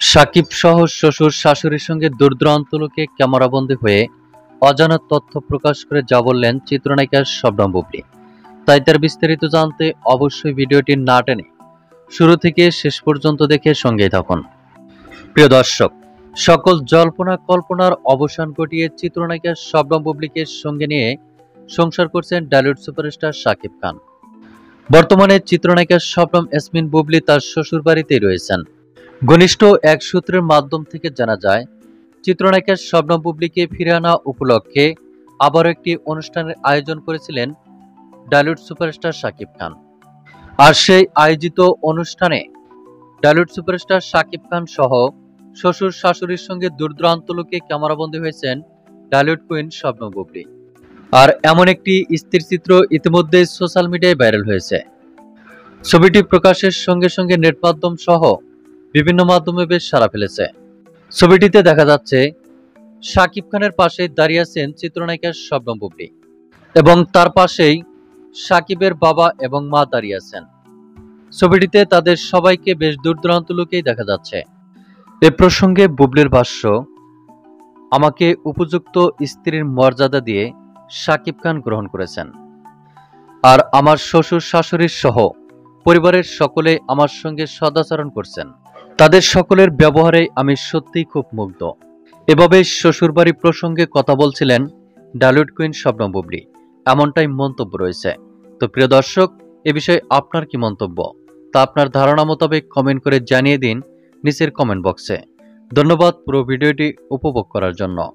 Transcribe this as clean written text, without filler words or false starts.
সাকিব সহ শ্বশুর শাশুড়ির সঙ্গে দূর-দূরান্ত লোকে ক্যামেরাবন্দী হয়ে অজানা তথ্য প্রকাশ করে যা বললেন চিত্রনায়িকা শবনম বুবলী। তাই তার বিস্তারিত জানতে অবশ্যই ভিডিওটি না টেনে শুরু থেকে শেষ পর্যন্ত দেখে সঙ্গেই থাকুন। প্রিয় দর্শক, সকল জল্পনা কল্পনার অবসান ঘটিয়ে চিত্রনায়িকা শবনম বুবলীকে সঙ্গে নিয়ে সংসার করছেন বলিউড সুপারস্টার শাকিব খান। বর্তমানে চিত্রনায়িকা শবনম ইয়াসমিন বুবলী তার শ্বশুর বাড়িতেই রয়েছেন। ঘনিষ্ঠ এক সূত্রের মাধ্যম থেকে জানা যায়, চিত্রনায়িকা শবনম বুবলীকে ফিরে আনা উপলক্ষে আবারও একটি অনুষ্ঠানের আয়োজন করেছিলেন বলিউড সুপারস্টার শাকিব খান। আর সেই আয়োজিত অনুষ্ঠানে বলিউড সুপারস্টার শাকিব খান সহ শ্বশুর শাশুড়ির সঙ্গে দূর-দূরান্ত লোকে ক্যামেরাবন্দী হয়েছেন বলিউড কুইন শবনম বুবলী। আর এমন একটি স্থিরচিত্র ইতিমধ্যে সোশ্যাল মিডিয়ায় ভাইরাল হয়েছে। ছবিটি প্রকাশের সঙ্গে সঙ্গে নেট মাধ্যম সহ বিভিন্ন মাধ্যমে বেশ সাড়া ফেলেছে। ছবিটিতে দেখা যাচ্ছে শাকিব খানের পাশে দাঁড়িয়ে আছেন চিত্রনায়িকা শবনম বুবলী এবং তার পাশেই শাকিবের বাবা এবং মা দাঁড়িয়ে আছেন। ছবিটিতে তাদের সবাইকে বেশ দূর-দূরান্ত লোকেই দেখা যাচ্ছে। এ প্রসঙ্গে বুবলীর ভাষ্য, আমাকে উপযুক্ত স্ত্রীর মর্যাদা দিয়ে শাকিব খান গ্রহণ করেছেন। আর আমার শ্বশুর শাশুড়ির সহ পরিবারের সকলে আমার সঙ্গে সদাচরণ করছেন। তাদের সকলের ব্যবহারে আমি সত্যিই খুব মুগ্ধ। এভাবে শ্বশুরবাড়ি প্রসঙ্গে কথা বলছিলেন বলিউড কুইন শবনম বুবলী, এমনটাই মন্তব্য রয়েছে। তো প্রিয় দর্শক, এ বিষয়ে আপনার কি মন্তব্য তা আপনার ধারণা মোতাবেক কমেন্ট করে জানিয়ে দিন নিচের কমেন্ট বক্সে। ধন্যবাদ পুরো ভিডিওটি উপভোগ করার জন্য।